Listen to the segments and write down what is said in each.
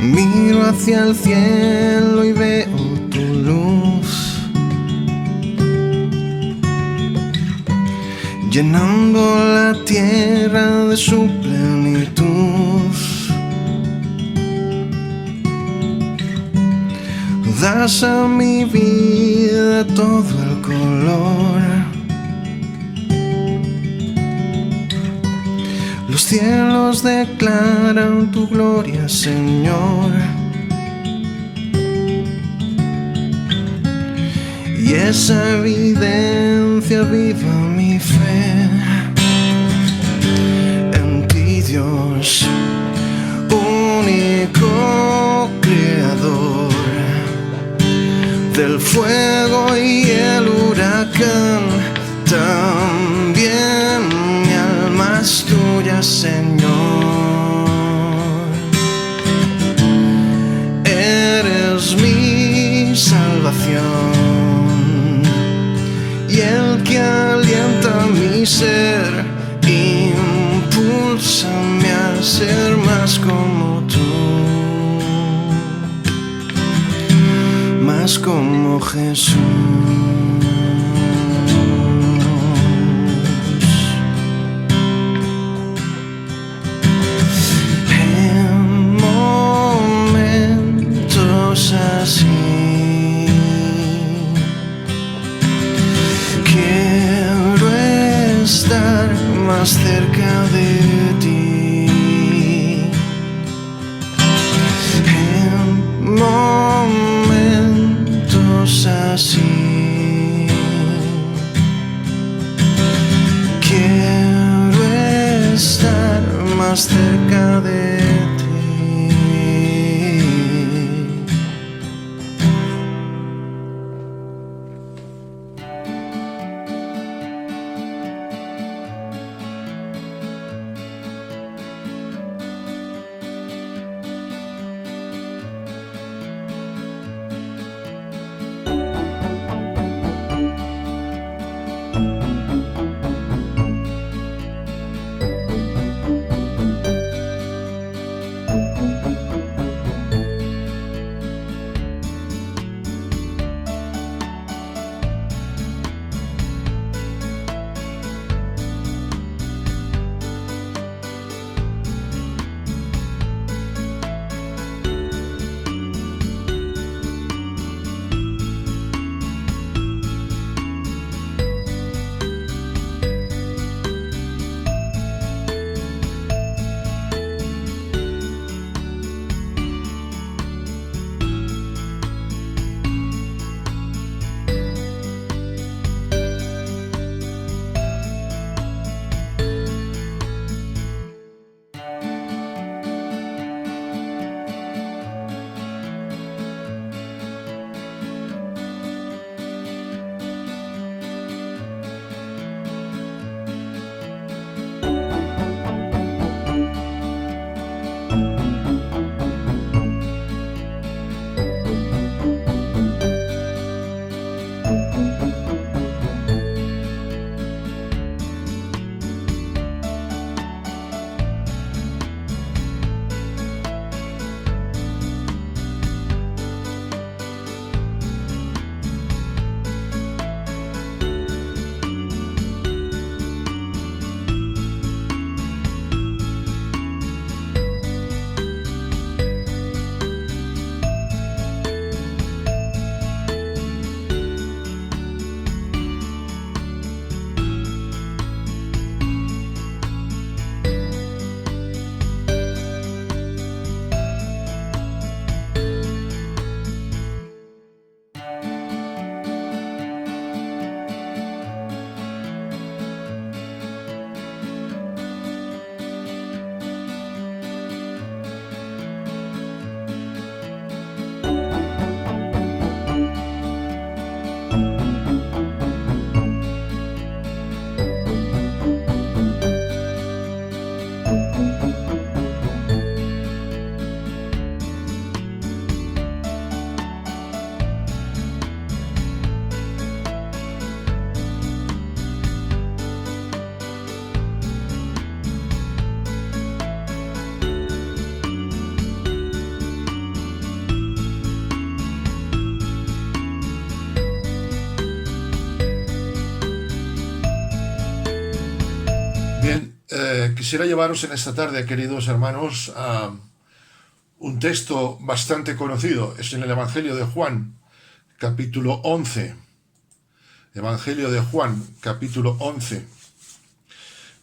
Miro hacia el cielo y veo tu luz, llenando la tierra de su plenitud. Das a mi vida todo el color. Los cielos declaran tu gloria, Señor, y esa evidencia viva mi fe en ti, Dios, único creador del fuego y el huracán. También mi alma es tuya, Señor. Eres mi salvación y el que alienta mi ser, impúlsame a ser más como tú, más como Jesús. Así quiero estar más cerca de ti. En momentos así quiero estar más cerca de ti. Bien, quisiera llevaros en esta tarde, queridos hermanos, a un texto bastante conocido. Es en el Evangelio de Juan, capítulo 11. Evangelio de Juan, capítulo 11.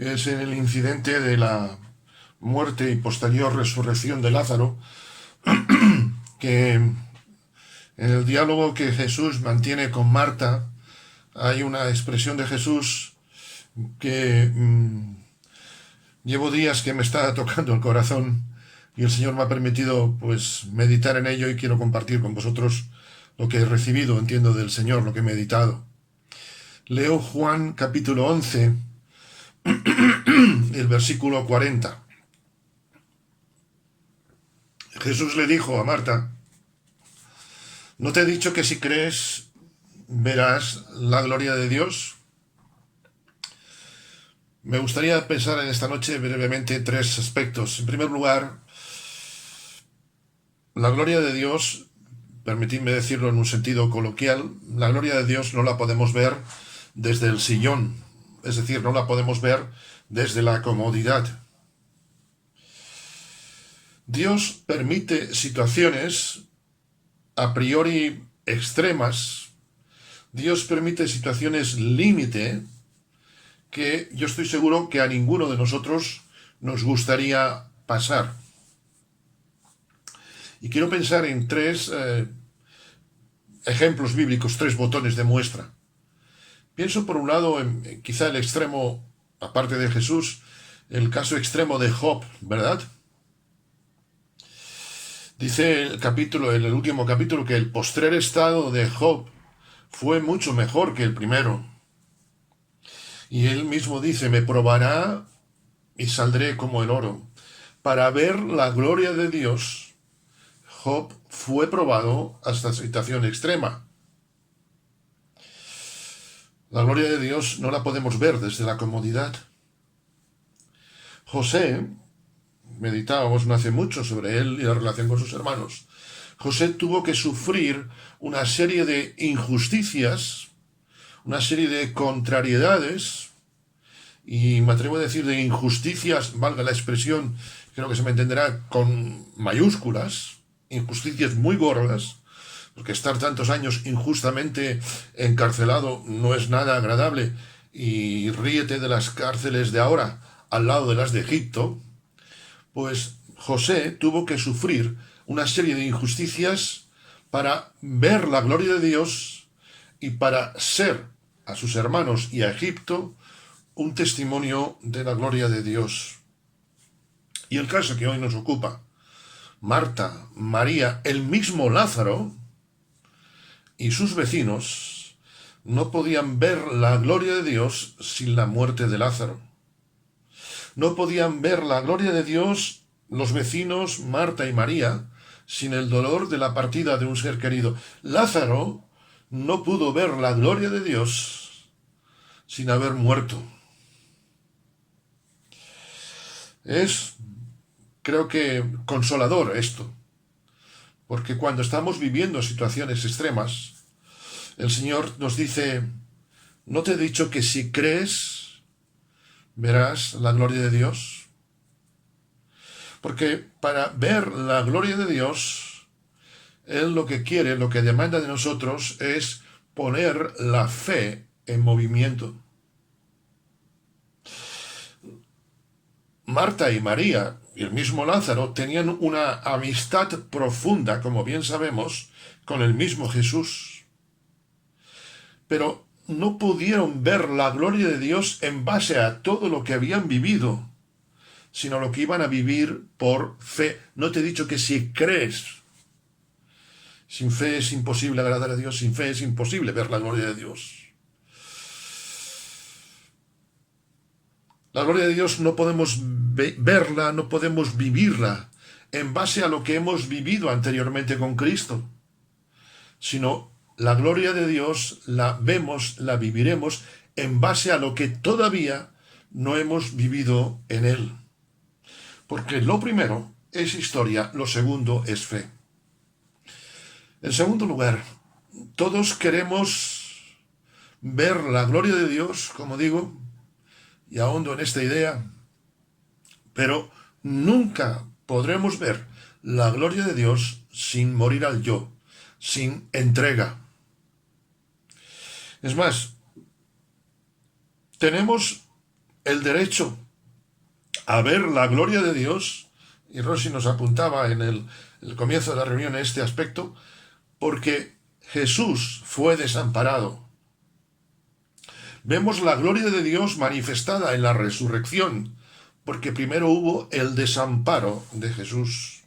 Es en el incidente de la muerte y posterior resurrección de Lázaro, que en el diálogo que Jesús mantiene con Marta hay una expresión de Jesús que llevo días que me está tocando el corazón y el Señor me ha permitido pues meditar en ello y quiero compartir con vosotros lo que he recibido, entiendo, del Señor, lo que he meditado. Leo Juan capítulo 11, el versículo 40. Jesús le dijo a Marta: ¿no te he dicho que si crees verás la gloria de Dios? Me gustaría pensar en esta noche brevemente tres aspectos. En primer lugar, la gloria de Dios, permitidme decirlo en un sentido coloquial, la gloria de Dios no la podemos ver desde el sillón, es decir, no la podemos ver desde la comodidad. Dios permite situaciones a priori extremas, Dios permite situaciones límite que yo estoy seguro que a ninguno de nosotros nos gustaría pasar. Y quiero pensar en tres ejemplos bíblicos, tres botones de muestra. Pienso por un lado en quizá el extremo, aparte de Jesús, el caso extremo de Job, ¿verdad? Dice en el último capítulo, que el postrer estado de Job fue mucho mejor que el primero. Y él mismo dice: me probará y saldré como el oro. Para ver la gloria de Dios, Job fue probado hasta situación extrema. La gloria de Dios no la podemos ver desde la comodidad. José, meditábamos no hace mucho sobre él y la relación con sus hermanos. José tuvo que sufrir una serie de injusticias, una serie de contrariedades, y me atrevo a decir de injusticias, valga la expresión, creo que se me entenderá, con mayúsculas, injusticias muy gordas, porque estar tantos años injustamente encarcelado no es nada agradable, y ríete de las cárceles de ahora al lado de las de Egipto. Pues José tuvo que sufrir una serie de injusticias para ver la gloria de Dios y para ser a sus hermanos y a Egipto un testimonio de la gloria de Dios. Y el caso que hoy nos ocupa, Marta, María, el mismo Lázaro y sus vecinos no podían ver la gloria de Dios sin la muerte de Lázaro. No podían ver la gloria de Dios los vecinos Marta y María sin el dolor de la partida de un ser querido. Lázaro no pudo ver la gloria de Dios sin haber muerto. Es, creo que, consolador esto, porque cuando estamos viviendo situaciones extremas, el Señor nos dice: ¿no te he dicho que si crees verás la gloria de Dios? Porque para ver la gloria de Dios, Él lo que quiere, lo que demanda de nosotros es poner la fe en movimiento. Marta y María y el mismo Lázaro tenían una amistad profunda, como bien sabemos, con el mismo Jesús. Pero no pudieron ver la gloria de Dios en base a todo lo que habían vivido, sino lo que iban a vivir por fe. No te he dicho que si crees. Sin fe es imposible agradar a Dios, sin fe es imposible ver la gloria de Dios. La gloria de Dios no podemos verla, no podemos vivirla en base a lo que hemos vivido anteriormente con Cristo, sino la gloria de Dios la vemos, la viviremos en base a lo que todavía no hemos vivido en Él. Porque lo primero es historia, lo segundo es fe. En segundo lugar, todos queremos ver la gloria de Dios, como digo, y ahondo en esta idea, pero nunca podremos ver la gloria de Dios sin morir al yo, sin entrega. Es más, tenemos el derecho a ver la gloria de Dios, y Rosy nos apuntaba en el comienzo de la reunión en este aspecto, porque Jesús fue desamparado. Vemos la gloria de Dios manifestada en la resurrección, porque primero hubo el desamparo de Jesús.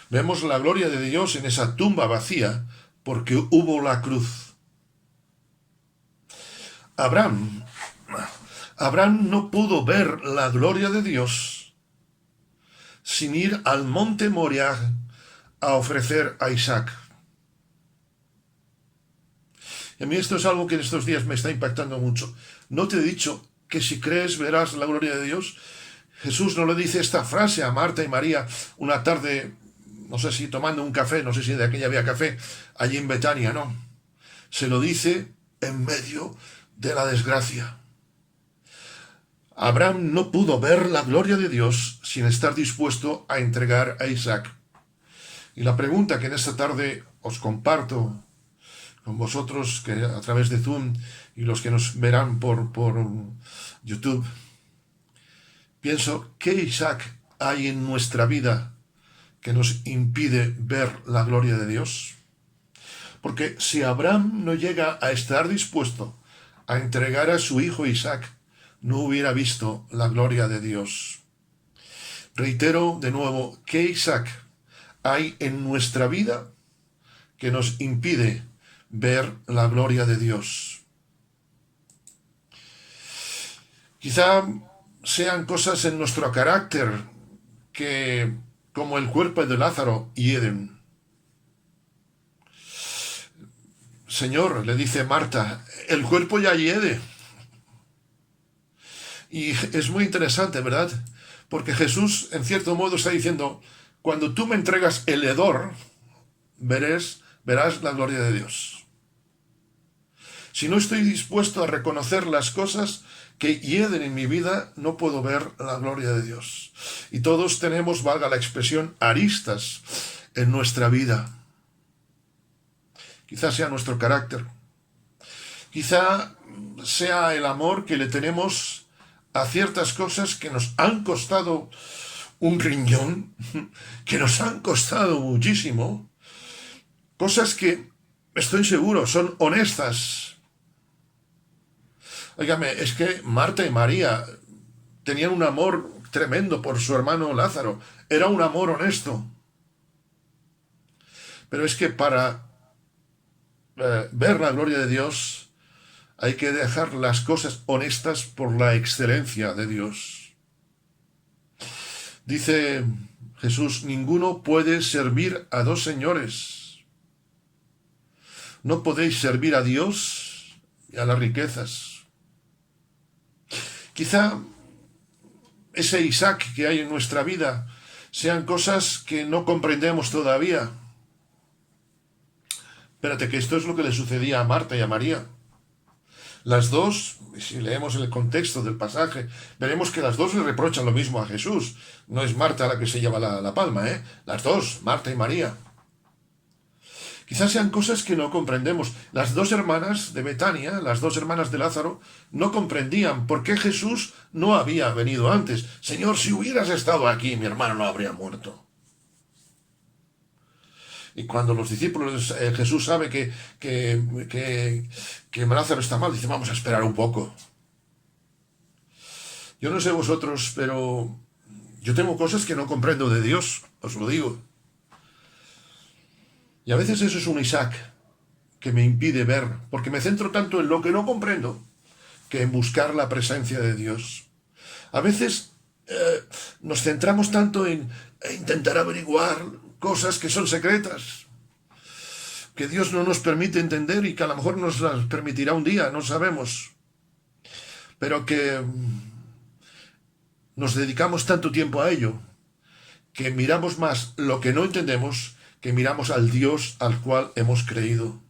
Vemos la gloria de Dios en esa tumba vacía, porque hubo la cruz. Abraham no pudo ver la gloria de Dios sin ir al monte Moriah a ofrecer a Isaac. Y a mí esto es algo que en estos días me está impactando mucho. ¿No te he dicho que si crees verás la gloria de Dios? Jesús no le dice esta frase a Marta y María una tarde, no sé si tomando un café, no sé si de aquella había café, allí en Betania, no. Se lo dice en medio de la desgracia. Abraham no pudo ver la gloria de Dios sin estar dispuesto a entregar a Isaac. Y la pregunta que en esta tarde os comparto con vosotros, que a través de Zoom y los que nos verán por YouTube, pienso, ¿qué Isaac hay en nuestra vida que nos impide ver la gloria de Dios? Porque si Abraham no llega a estar dispuesto a entregar a su hijo Isaac, no hubiera visto la gloria de Dios. Reitero de nuevo, ¿qué Isaac hay en nuestra vida que nos impide ver la gloria de Dios? Quizá sean cosas en nuestro carácter que, como el cuerpo de Lázaro, hieden. Señor, le dice Marta, el cuerpo ya hiede. Y es muy interesante, ¿verdad? Porque Jesús, en cierto modo, está diciendo, cuando tú me entregas el hedor, verás la gloria de Dios. Si no estoy dispuesto a reconocer las cosas que hieden en mi vida, no puedo ver la gloria de Dios. Y todos tenemos, valga la expresión, aristas en nuestra vida. Quizá sea nuestro carácter. Quizá sea el amor que le tenemos a ciertas cosas que nos han costado un riñón, que nos han costado muchísimo, cosas que, estoy seguro, son honestas. Óigame, es que Marta y María tenían un amor tremendo por su hermano Lázaro. Era un amor honesto. Pero es que para ver la gloria de Dios hay que dejar las cosas honestas por la excelencia de Dios. Dice Jesús, ninguno puede servir a dos señores. No podéis servir a Dios y a las riquezas. Quizá ese Isaac que hay en nuestra vida sean cosas que no comprendemos todavía. Espérate, que esto es lo que le sucedía a Marta y a María. Las dos, si leemos el contexto del pasaje, veremos que las dos le reprochan lo mismo a Jesús. No es Marta la que se lleva la palma, ¿eh? Las dos, Marta y María. Quizás sean cosas que no comprendemos. Las dos hermanas de Betania, las dos hermanas de Lázaro, no comprendían por qué Jesús no había venido antes. Señor, si hubieras estado aquí, mi hermano no habría muerto. Y cuando los discípulos, Jesús sabe que Lázaro está mal, dice, vamos a esperar un poco. Yo no sé vosotros, pero yo tengo cosas que no comprendo de Dios, os lo digo. Y a veces eso es un Isaac que me impide ver, porque me centro tanto en lo que no comprendo, que en buscar la presencia de Dios. A veces nos centramos tanto en intentar averiguar cosas que son secretas, que Dios no nos permite entender y que a lo mejor nos las permitirá un día, no sabemos. Pero que nos dedicamos tanto tiempo a ello, que miramos más lo que no entendemos, que miramos al Dios al cual hemos creído.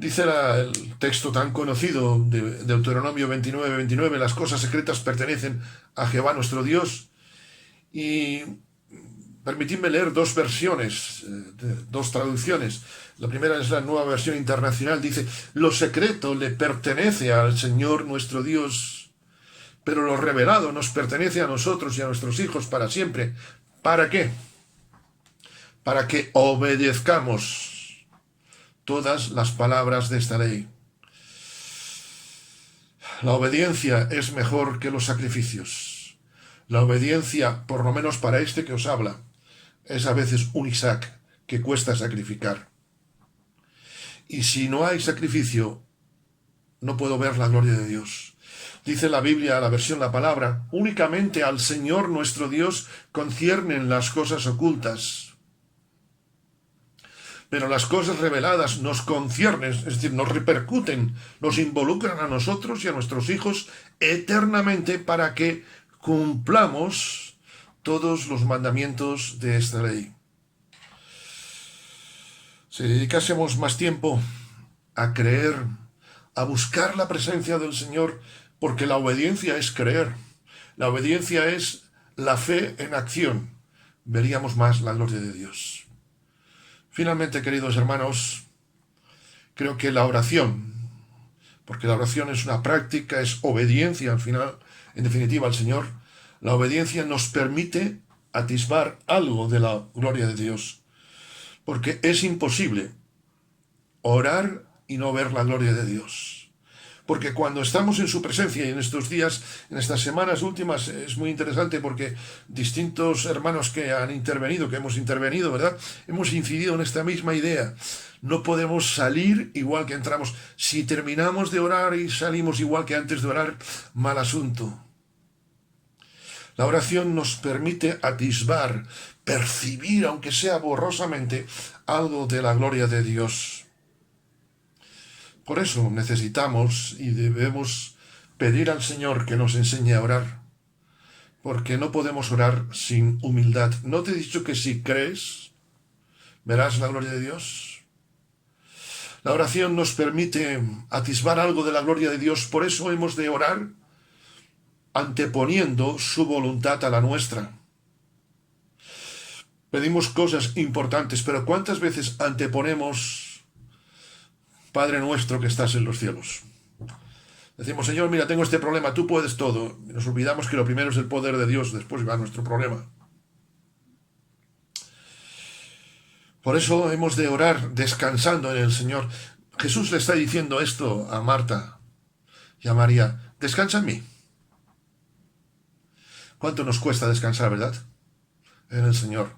Dice el texto tan conocido de Deuteronomio 29:29, las cosas secretas pertenecen a Jehová nuestro Dios. Y permitidme leer dos versiones, dos traducciones. La primera es la Nueva Versión Internacional. Dice, lo secreto le pertenece al Señor nuestro Dios, pero lo revelado nos pertenece a nosotros y a nuestros hijos para siempre. ¿Para qué? Para que obedezcamos todas las palabras de esta ley. La obediencia es mejor que los sacrificios. La obediencia, por lo menos para este que os habla, es a veces un Isaac que cuesta sacrificar. Y si no hay sacrificio, no puedo ver la gloria de Dios. Dice la Biblia, la versión La Palabra, únicamente al Señor nuestro Dios conciernen las cosas ocultas. Pero las cosas reveladas nos conciernen, es decir, nos repercuten, nos involucran a nosotros y a nuestros hijos eternamente para que cumplamos todos los mandamientos de esta ley. Si dedicásemos más tiempo a creer, a buscar la presencia del Señor, porque la obediencia es creer, la obediencia es la fe en acción, veríamos más la gloria de Dios. Finalmente, queridos hermanos, creo que la oración, porque la oración es una práctica, es obediencia al final, en definitiva al Señor, la obediencia nos permite atisbar algo de la gloria de Dios, porque es imposible orar y no ver la gloria de Dios. Porque cuando estamos en su presencia, y en estos días, en estas semanas últimas, es muy interesante porque distintos hermanos que han intervenido, que hemos intervenido, ¿verdad? Hemos incidido en esta misma idea. No podemos salir igual que entramos. Si terminamos de orar y salimos igual que antes de orar, mal asunto. La oración nos permite atisbar, percibir, aunque sea borrosamente, algo de la gloria de Dios. Por eso necesitamos y debemos pedir al Señor que nos enseñe a orar, porque no podemos orar sin humildad. ¿No te he dicho que si crees, verás la gloria de Dios? La oración nos permite atisbar algo de la gloria de Dios, por eso hemos de orar anteponiendo su voluntad a la nuestra. Pedimos cosas importantes, pero ¿cuántas veces anteponemos Padre nuestro que estás en los cielos? Decimos, Señor, mira, tengo este problema, tú puedes todo. Y nos olvidamos que lo primero es el poder de Dios, después va nuestro problema. Por eso hemos de orar descansando en el Señor. Jesús le está diciendo esto a Marta y a María, descansa en mí. ¿Cuánto nos cuesta descansar, verdad? En el Señor.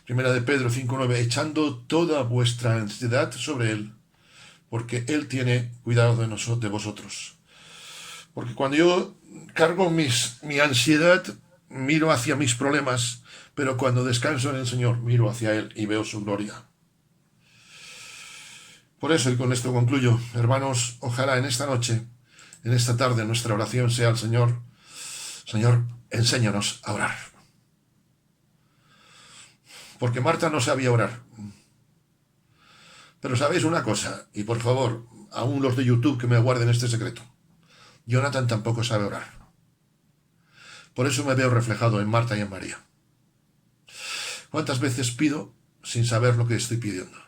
Primera de Pedro 5:9, echando toda vuestra ansiedad sobre Él, porque Él tiene cuidado de vosotros. Porque cuando yo cargo mi ansiedad, miro hacia mis problemas, pero cuando descanso en el Señor, miro hacia Él y veo su gloria. Por eso, y con esto concluyo, hermanos, ojalá en esta noche, en esta tarde, nuestra oración sea al Señor, Señor, enséñanos a orar. Porque Marta no sabía orar. Pero sabéis una cosa, y por favor, aún los de YouTube que me guarden este secreto, Jonathan tampoco sabe orar. Por eso me veo reflejado en Marta y en María. ¿Cuántas veces pido sin saber lo que estoy pidiendo?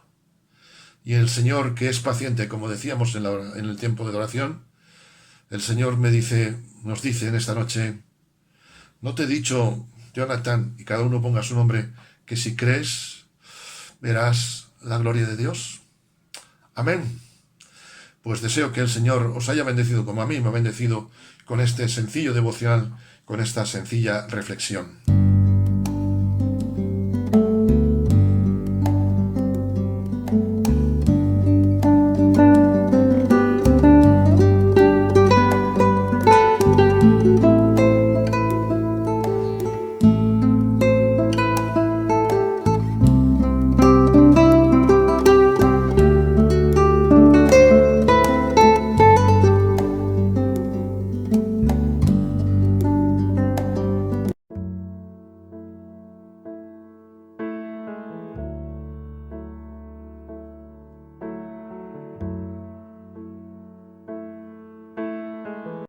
Y el Señor, que es paciente, como decíamos en el tiempo de oración, el Señor nos dice en esta noche, ¿no te he dicho, Jonathan, y cada uno ponga su nombre, que si crees, verás la gloria de Dios? Amén. Pues deseo que el Señor os haya bendecido como a mí me ha bendecido con este sencillo devocional, con esta sencilla reflexión.